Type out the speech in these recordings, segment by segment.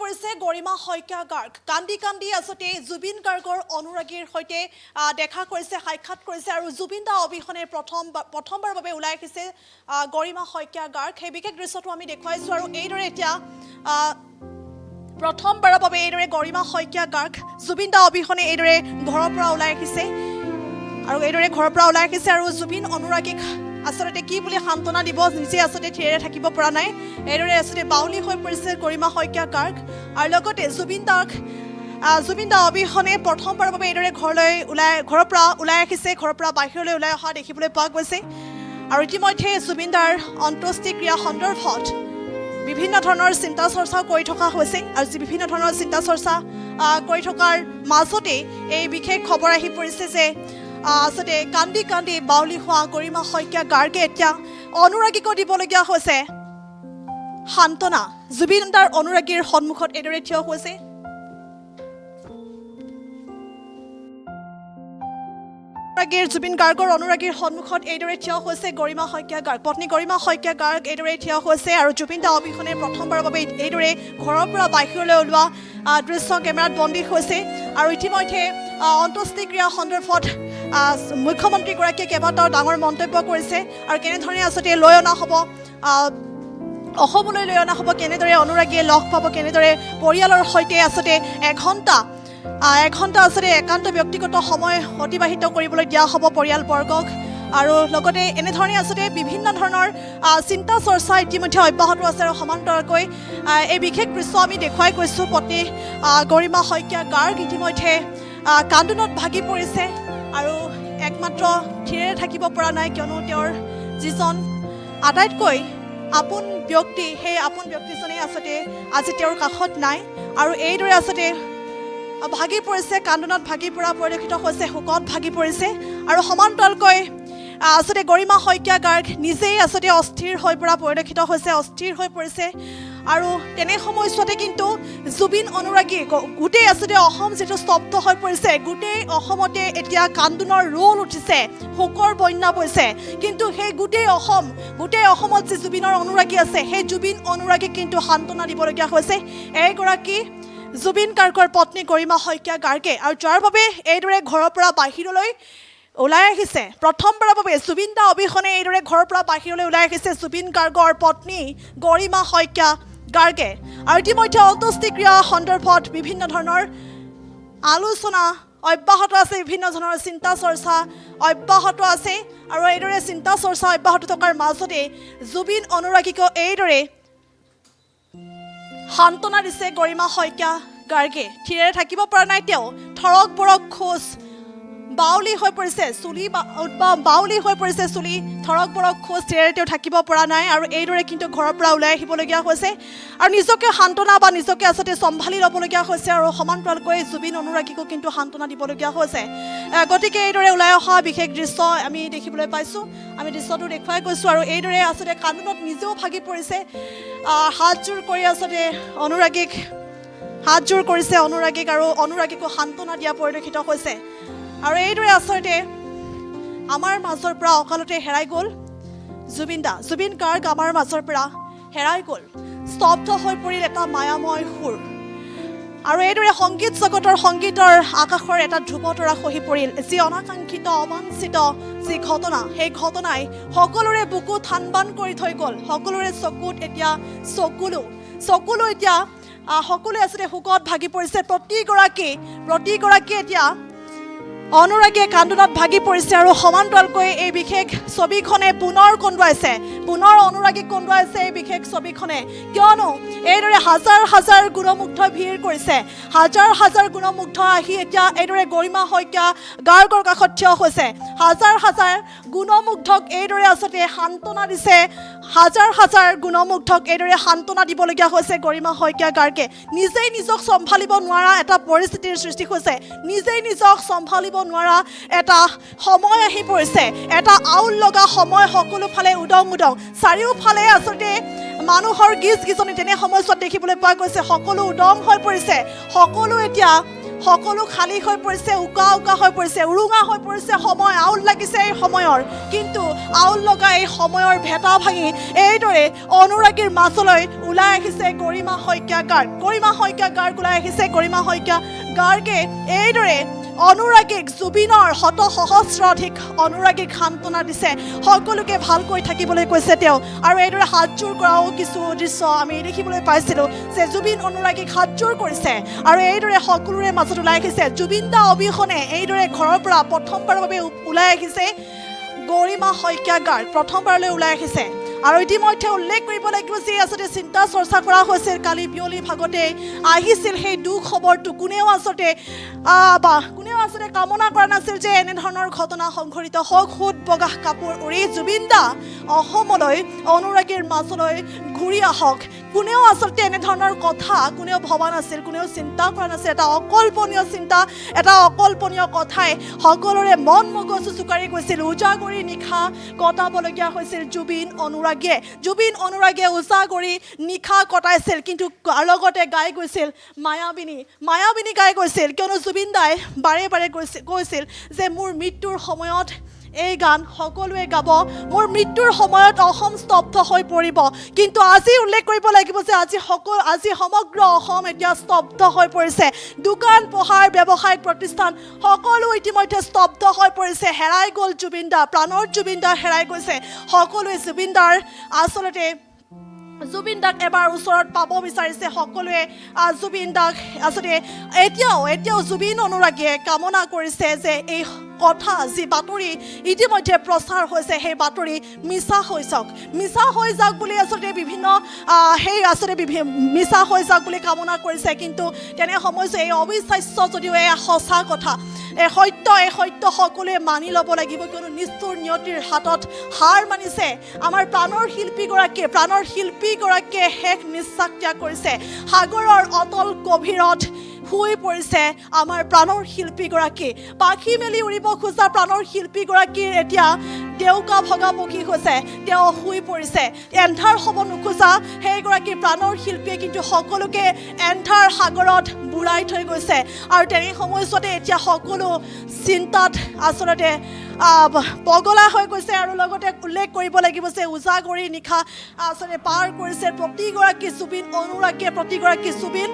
পৰিছে গৰিমা শইকীয়া গাৰ্গ কান্দি কান্দি আসতে জুবিন গাৰ্গৰ অনুৰাগীৰ সৈতে দেখা কৰিছে সাক্ষাৎ কৰিছে আৰু জুবিন দা অবিহনে প্ৰথমবাৰৰ বাবে ওলাই আহিছে গৰিমা শইকীয়া গাৰ্গ সেই বিশেষ দৃশ্যটো আমি দেখুৱাইছো আৰু এইদৰে এতিয়া প্ৰথমবাৰৰ বাবে এইদৰে গৰিমা শইকীয়া গাৰ্গ জুবিন দা অবিহনে এইদৰে ঘৰৰ পৰা ওলাই আহিছে আৰু এইদৰে ঘৰৰ পৰা ওলাই আহিছে আৰু জুবিন অনুৰাগীক আসলে কি বুলি সান্তনা দিব নিজে আসলে থিৰে থাকিব পৰা নাই এইদৰে আসলে বাউলি হৈ পৰিছে গৰিমা শইকীয়া গাৰ্গ আৰু লগতে জুবিন দা অবিহনে প্ৰথমবাৰৰ বাবে এইদৰে ঘৰৰ পৰা ওলাই আহিছে ঘৰৰ পৰা বাহিৰলৈ ওলাই অহা দেখিবলৈ পোৱা গৈছে আৰু ইতিমধ্যে জুবিন দাৰ অন্ত্যেষ্টিক্ৰিয়া সন্দৰ্ভত বিভিন্ন ধৰণৰ চিন্তা চৰ্চা কৰি থকা হৈছে আৰু বিভিন্ন ধৰণৰ চিন্তা চৰ্চা কৰি থকাৰ মাজতে এই বিশেষ খবৰ আহি পৰিছে যে আসলে কান্দি কান্দি বাউলি হোৱা গৰিমা শইকীয়া গাৰ্গে এতিয়া অনুৰাগীক দিবলগীয়া হৈছে সান্তনা জুবিন দাৰ অনুৰাগীৰ সন্মুখত এইদৰে থিয় হৈছে জুবিন গাৰ্গৰ অনুৰাগীৰ সন্মুখত এইদৰে থিয় হৈছে গৰিমা শইকীয়া গাৰ্গ পত্নী গৰিমা শইকীয়া গাৰ্গ এইদৰে থিয় হৈছে আৰু জুবিন দা অবিহনে প্ৰথমবাৰৰ বাবে এইদৰে ঘৰৰ পৰা বাহিৰলৈ ওলোৱা দৃশ্য কেমেৰাত বন্দী হৈছে আৰু ইতিমধ্যে অন্ত্যেষ্টিক্ৰিয়া সন্দৰ্ভত মুখ্যমন্ত্ৰীগৰাকীয়ে কেইবাটাও ডাঙৰ মন্তব্য কৰিছে আৰু কেনেধৰণে আসলে লৈ অনা হ'ব অসমলৈ লৈ অনা হ'ব কেনেদৰে অনুৰাগীয়ে লগ পাব কেনেদৰে পৰিয়ালৰ সৈতে আসলে এঘণ্টা আসলে একান্ত ব্যক্তিগত সময় অতিবাহিত কৰিবলৈ দিয়া হ'ব পৰিয়ালবৰ্গক আৰু লগতে এনেধৰণে আসলে বিভিন্ন ধৰণৰ চিন্তা চৰ্চা ইতিমধ্যে অব্যাহত আছে আৰু সমান্তৰালকৈ এই বিশেষ দৃশ্য আমি দেখুৱাই গৈছোঁ পত্নী গৰিমা শইকীয়া গাৰ্গ ইতিমধ্যে কান্দোনত ভাগি পৰিছে আৰু একমাত্ৰ থিৰে থাকিব পৰা নাই কিয়নো তেওঁৰ যিজন আটাইতকৈ আপোন ব্যক্তি সেই আপোন ব্যক্তিজনে আসলে আজি তেওঁৰ কাষত নাই আৰু এইদৰে আসলে ভাগি পৰিছে কান্দোনত ভাগি পৰা পৰিলক্ষিত হৈছে শোকত ভাগি পৰিছে আৰু সমান্তৰালকৈ আসলে গৰিমা শইকীয়া গাৰ্গ নিজেই আসলে অস্থিৰ হৈ পৰা পৰিলক্ষিত হৈছে অস্থিৰ হৈ পৰিছে আৰু তেনে সময়ছোৱাতে কিন্তু জুবিন অনুৰাগী গোটেই আসলে অসম যেটো স্তব্ধ হৈ পৰিছে গোটেই অসমতে এতিয়া কান্দোনৰ ৰোল উঠিছে শোকৰ বন্যা বৈছে কিন্তু সেই গোটেই অসমত যে জুবিনৰ অনুৰাগী আছে সেই জুবিন অনুৰাগীক কিন্তু সান্তনা দিবলগীয়া হৈছে এইগৰাকী জুবিন গাৰ্গৰ পত্নী গৰিমা শইকীয়া গাৰ্গে আৰু যাৰ বাবে এইদৰে ঘৰৰ পৰা বাহিৰলৈ ওলাই আহিছে প্ৰথমবাৰৰ বাবে জুবিন দা অবিহনে এইদৰে ঘৰৰ পৰা বাহিৰলৈ ওলাই আহিছে জুবিন গাৰ্গৰ পত্নী গৰিমা শইকীয়া গাৰ্গে আৰু ইতিমধ্যে অন্ত্যেষ্টিক্ৰিয়া সন্দৰ্ভত বিভিন্ন ধৰণৰ আলোচনা অব্যাহত আছে বিভিন্ন ধৰণৰ চিন্তা চৰ্চা অব্যাহত আছে আৰু এইদৰে চিন্তা চৰ্চা অব্যাহত থকাৰ মাজতে জুবিন অনুৰাগীক এইদৰে সান্তনা দিছে গৰিমা শইকীয়া গাৰ্গে থিৰে থাকিব পৰা নাই তেওঁ থৰক বৰক খোজ বাউলি হৈ পৰিছে চুলি থৰক বৰক খোজ থিৰে তেওঁ থাকিব পৰা নাই আৰু এইদৰে কিন্তু ঘৰৰ পৰা ওলাই আহিবলগীয়া হৈছে আৰু নিজকে সান্তনা বা নিজকে আসলে চম্ভালি ল'বলগীয়া হৈছে আৰু সমান্তৰালকৈ জুবিন অনুৰাগীকো কিন্তু সান্তনা দিবলগীয়া হৈছে গতিকে এইদৰে ওলাই অহা বিশেষ দৃশ্য আমি দেখিবলৈ পাইছোঁ আমি দৃশ্যটো দেখুৱাই গৈছোঁ আৰু এইদৰে আসলে কান্দোনত নিজেও ভাগি পৰিছে হাতজোৰ কৰি আসলে অনুৰাগীক আৰু অনুৰাগীকো সান্তনা দিয়া পৰিলক্ষিত হৈছে আৰু এইদৰে আচলতে আমাৰ মাজৰ পৰা অকালতে হেৰাই গ'ল জুবিন গাৰ্গ আমাৰ মাজৰ পৰা হেৰাই গ'ল স্তব্ধ হৈ পৰিল এটা মায়াময় সুৰ আৰু এইদৰে সংগীতৰ আকাশৰ এটা ধ্ৰুৱতৰা খহি পৰিল যি অনাকাংক্ষিত অবাঞ্ছিত যি ঘটনা সেই ঘটনাই সকলোৰে বুকু থানবান কৰি থৈ গ'ল সকলোৰে চকুত এতিয়া চকুলো এতিয়া সকলোৱে আসলে শোকত ভাগি পৰিছে প্ৰতিগৰাকী এতিয়া অনুৰাগীয়ে কান্দোনত ভাগি পৰিছে আৰু সমান্তৰালকৈ এই বিশেষ ছবিখনে পুনৰ অনুৰাগীক কন্দুৱাইছে এই বিশেষ ছবিখনে কিয়নো এইদৰে হাজাৰ গুণমুগ্ধ ভিৰ কৰিছে হাজাৰ গুণমুগ্ধ আহি এতিয়া এইদৰে গৰিমা শইকীয়া গাৰ্গৰ কাষত থিয় হৈছে হাজাৰ গুণমুগ্ধক এইদৰে আচলতে সান্তনা দিছে হাজাৰ গুণমুগ্ধক এইদৰে সান্তনা দিবলগীয়া হৈছে গৰিমা শইকীয়া গাৰ্গে নিজেই নিজক চম্ভালিব নোৱাৰা এটা পৰিস্থিতিৰ সৃষ্টি হৈছে নিজেই নিজক চম্ভালিব নোৱাৰা এটা সময় আহি পৰিছে এটা আউল লগা সময় সকলো ফালে উদং চাৰিওফালে আসলতে মানুহৰ গিজনি তেনে সময়ছোৱাত দেখিবলৈ পোৱা গৈছে সকলো উদং হৈ পৰিছে সকলো এতিয়া সকলো খালী হৈ পৰিছে, উকা হৈ পৰিছে, উৰুঙা হৈ পৰিছে সময়, আউল লাগিছে এই সময়ৰ। কিন্তু আউল লগা এই সময়ৰ ভেটা ভাঙি এইদৰে অনুৰাগীৰ মাজলৈ ওলাই আহিছে গৰিমা শইকীয়া গাৰ্গ। গৰিমা শইকীয়া গাৰ্গ ওলাই আহিছে। গৰিমা শইকীয়া গাৰ্গে এইদৰে অনুৰাগীক, জুবিনৰ সহস্ৰাধিক অনুৰাগীক সান্তনা দিছে, সকলোকে ভালকৈ থাকিবলৈ কৈছে তেওঁ। আৰু এইদৰে হাতযোৰ কৰাও কিছু দৃশ্য আমি দেখিবলৈ পাইছিলোঁ যে জুবিন অনুৰাগীক হাতযোৰ কৰিছে আৰু এইদৰে সকলোৰে মাজত ওলাই আহিছে। জুবিন দা অবিহনে এইদৰে ঘৰৰ পৰা প্ৰথমবাৰৰ বাবে ওলাই আহিছে গৰিমা শইকীয়া গাৰ্গ, প্ৰথমবাৰলৈ ওলাই আহিছে। আৰু ইতিমধ্যে উল্লেখ কৰিব লাগিব যে আচলতে চিন্তা চৰ্চা কৰা হৈছিল কালি বিয়লি ভাগতে আহিছিল সেই দুখ খবৰটো। কোনেও আচলতে কামনা কৰা নাছিল যে এনেধৰণৰ ঘটনা সংঘটিত হওক। সুত বগা কাপোৰ উৰি জুবিন দা অসমলৈ অনুৰাগীৰ মাজলৈ ঘূৰি আহক, কোনেও আচলতে এনেধৰণৰ কথা কোনেও ভবা নাছিল, কোনেও চিন্তা কৰা নাছিল। এটা অকল্পনীয় চিন্তা, এটা অকল্পনীয় কথাই সকলোৰে মন মগজু চুকাৰি গৈছিল। উজাগৰি নিশা কটাবলগীয়া হৈছিল জুবিন অনুৰাগীয়ে। জুবিন অনুৰাগীয়ে উজাগৰি নিশা কটাইছিল, কিন্তু লগতে গাই গৈছিল মায়াবিনী গাই গৈছিল। কিয়নো জুবিন দাই বাৰে বাৰে কৈছিল যে মোৰ মৃত্যুৰ সময়ত এই গান সকলোৱে গাব, মোৰ মৃত্যুৰ সময়ত অসম স্তব্ধ হৈ পৰিব। কিন্তু আজি উল্লেখ কৰিব লাগিব যে আজি সমগ্ৰ অসম এতিয়া স্তব্ধ হৈ পৰিছে। দোকান পোহাৰ ব্যৱসায়িক প্ৰতিষ্ঠান সকলো ইতিমধ্যে স্তব্ধ হৈ পৰিছে। হেৰাই গ'ল জুবিন দা, প্ৰাণৰ জুবিন দা হেৰাই গৈছে। সকলোৱে জুবিন দাৰ আচলতে জুবিন দাক এবাৰ ওচৰত পাব বিচাৰিছে সকলোৱে। জুবিন দাক আচলতে এতিয়াও জুবিন অনুৰাগীয়ে কামনা কৰিছে যে এই কথা যি বাতৰি ইতিমধ্যে প্ৰচাৰ হৈছে সেই বাতৰি মিছা হৈ যাওক বুলি আচলতে মিছা হৈ যাওক বুলি কামনা কৰিছে। কিন্তু তেনে সময়ত এই অবিশ্বাস্য যদিও এয়া সঁচা কথা, এই সত্য সকলোৱে মানি ল'ব লাগিব। কিয়নো নিষ্ঠুৰ নিয়তিৰ হাতত হাৰ মানিছে আমাৰ প্ৰাণৰ শিল্পীগৰাকীয়ে শেষ নিশ্বাস ত্যাগ কৰিছে। সাগৰৰ অতল গভীৰত শুই পৰিছে আমাৰ প্ৰাণৰ শিল্পীগৰাকী। পাখি মেলি উৰিব খোজা প্ৰাণৰ শিল্পীগৰাকীৰ এতিয়া ডেউকা ভগা পক্ষী হৈছে, তেওঁ শুই পৰিছে। এন্ধাৰ হ'ব নোখোজা সেইগৰাকী প্ৰাণৰ শিল্পীয়ে কিন্তু সকলোকে এন্ধাৰ সাগৰত বুৰাই থৈ গৈছে। আৰু তেনে সময়ছোৱাতে এতিয়া সকলো চিন্তাত আচলতে পগলা হৈ গৈছে। আৰু লগতে উল্লেখ কৰিব লাগিব যে উজাগৰি নিশা আচলতে পাৰ কৰিছে প্ৰতিগৰাকী জুবিন অনুৰাগীয়ে, প্ৰতিগৰাকী জুবিন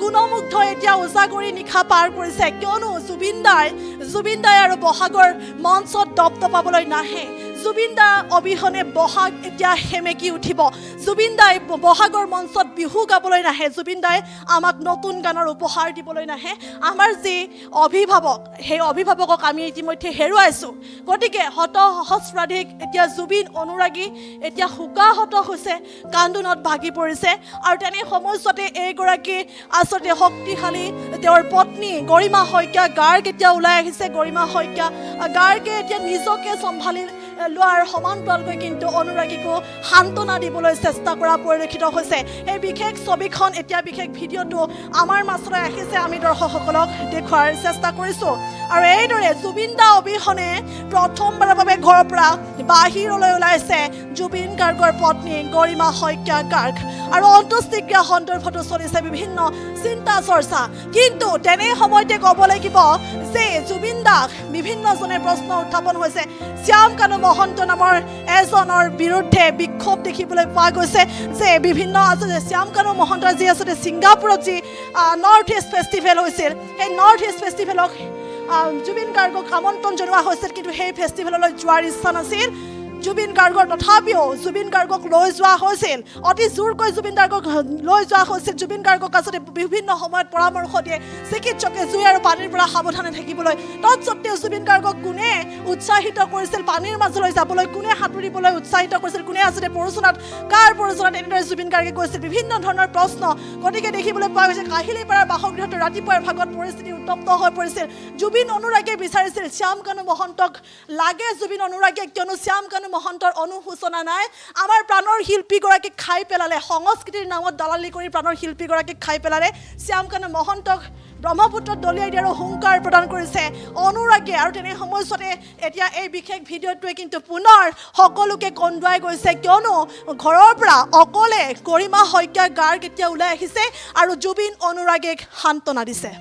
গুণমুগ্ধ এতিয়া উজাগৰি নিশা পাৰ কৰিছে। কিয়নো জুবিন দাই আৰু বহাগৰ মঞ্চত দপদপাবলৈ নাহে। জুবিন দা অবিহনে বহাগ এতিয়া সেমেকি উঠিব। জুবিন দাই বহাগৰ মঞ্চত বিহু গাবলৈ নাহে। জুবিন দাই আমাক নতুন গানৰ উপহাৰ দিবলৈ নাহে। আমাৰ যি অভিভাৱক, সেই অভিভাৱকক আমি ইতিমধ্যে হেৰুৱাইছোঁ। গতিকে সহস্ৰাধিক এতিয়া জুবিন অনুৰাগী এতিয়া শোকাহত হৈছে, কান্দোনত ভাগি পৰিছে। আৰু তেনে সময়ছোৱাতে এইগৰাকী আচলতে শক্তিশালী তেওঁৰ পত্নী গৰিমা শইকীয়া গাৰ্গ এতিয়া ওলাই আহিছে। গৰিমা শইকীয়া গাৰ্গে এতিয়া নিজকে চম্ভালি লোৱাৰ সমান্তৰালকৈ কিন্তু অনুৰাগীকো সান্তনা দিবলৈ চেষ্টা কৰা পৰিলক্ষিত হৈছে। এই বিশেষ ছবিখন এতিয়া বিশেষ ভিডিঅ'টো আমাৰ মাজলৈ আহিছে, আমি দৰ্শকসকলক দেখুৱাৰ চেষ্টা কৰিছোঁ। আৰু এইদৰে জুবিন দা অবিহনে প্ৰথমবাৰৰ বাবে ঘৰৰ পৰা বাহিৰলৈ ওলাইছে জুবিন গাৰ্গৰ পত্নী গৰিমা শইকীয়া গাৰ্গ। আৰু অন্ত্যেষ্টিক্ৰিয়া সন্দৰ্ভতো চলিছে বিভিন্ন চিন্তা চৰ্চা। কিন্তু তেনে সময়তে ক'ব লাগিব যে জুবিন দাক বিভিন্নজনে প্ৰশ্ন উত্থাপন হৈছে। শ্যাম কানু মহন্ত নামৰ এজনৰ বিৰুদ্ধে বিক্ষোভ দেখিবলৈ পোৱা গৈছে যে বিভিন্ন আচলতে শ্যাম কানু মহন্তৰ যি আচলতে ছিংগাপুৰত যি নৰ্থ ইষ্ট ফেষ্টিভেল হৈছিল, সেই নৰ্থ ইষ্ট ফেষ্টিভেলক জুবিন গাৰ্গক আমন্ত্ৰণ জনোৱা হৈছিল, কিন্তু সেই ফেষ্টিভেললৈ যোৱাৰ ইচ্ছা নাছিল জুবিন গাৰ্গৰ। তথাপিও জুবিন গাৰ্গক লৈ যোৱা হৈছিল, অতি জোৰকৈ জুবিন গাৰ্গক লৈ যোৱা হৈছিল। জুবিন গাৰ্গক আচলতে বিভিন্ন সময়ত পৰামৰ্শ দিয়ে চিকিৎসকে জুই আৰু পানীৰ পৰা সাৱধানে থাকিবলৈ। তৎসত্ত্বেও জুবিন গাৰ্গক কোনে উৎসাহিত কৰিছিল পানীৰ মাজলৈ যাবলৈ, কোনে সাঁতুৰিবলৈ উৎসাহিত কৰিছিল, কোনে আচলতে কাৰ প্ৰৰোচনাত এনেদৰে জুবিন গাৰ্গে কৈছিল, বিভিন্ন ধৰণৰ প্ৰশ্ন। গতিকে দেখিবলৈ পোৱা গৈছে কাহিলীপাৰাৰ বাসগৃহত ৰাতিপুৱাৰ ভাগত পৰিস্থিতি উত্তপ্ত হৈ পৰিছিল। জুবিন অনুৰাগীয়ে বিচাৰিছিল শ্যাম কানু মহন্তক লাগে জুবিন অনুৰাগীয়ে, কিয়নো শ্যাম কানু মহন্তৰ অনুশোচনা নাই। আমাৰ প্ৰাণৰ শিল্পীগৰাকীক খাই পেলালে, সংস্কৃতিৰ নামত দালালি কৰি প্ৰাণৰ শিল্পীগৰাকীক খাই পেলালে। শ্যাম কানু মহন্তক ব্ৰহ্মপুত্ৰত দলিয়াই দিয়াৰো হুংকাৰ প্ৰদান কৰিছে অনুৰাগীয়ে। আৰু তেনে সময়ছোৱাতে এতিয়া এই বিশেষ ভিডিঅ'টোৱে কিন্তু পুনৰ সকলোকে কন্দুৱাই গৈছে, কিয়নো ঘৰৰ পৰা অকলে গৰিমা শইকীয়া গাৰ্গ এতিয়া ওলাই আহিছে আৰু জুবিন অনুৰাগীক সান্তনা দিছে।